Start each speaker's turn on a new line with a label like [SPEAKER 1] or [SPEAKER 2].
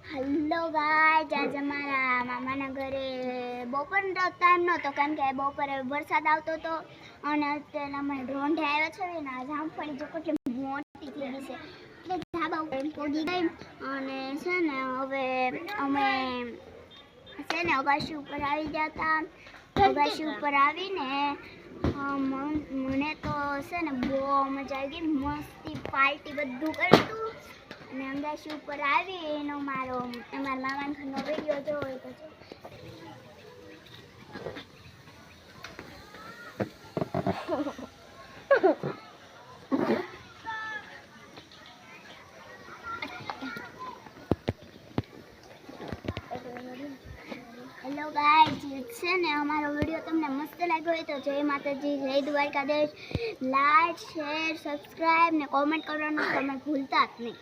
[SPEAKER 1] Hello guys, આજે અમારા મામાના ઘરે બપોરનો ટાઈમ નહોતો, કારણ કે બપોરે વરસાદ આવતો હતો અને અત્યારે અમે ઢોંઢે આવ્યા છે ને આ જામફળી જો કેટલી મોટી થઈ ગઈ છે એટલે ધાબા ઉપર પહોંચી ગઈ અને છે ને હવે અમે છે ને અગાશી ઉપર આવી ગયા હતા. અગાશી ઉપર આવીને મને તો છે ને બહુ મજા આવી ગઈ, મસ્તી પાર્ટી બધું કર્યું અને અગાશી ઉપર આવી એનો અમારા મામાના ઘરનો વિડીયો જોયો તો હેલો ગાઈસ, છે ને અમારો વિડીયો તમને મસ્ત લાગ્યો હોય તો જય માતાજી, જય દ્વારકાધીશ. લાઈક, શેર, સબસ્ક્રાઈબ ને કોમેન્ટ કરવાનું તમે ભૂલતા જ નહીં.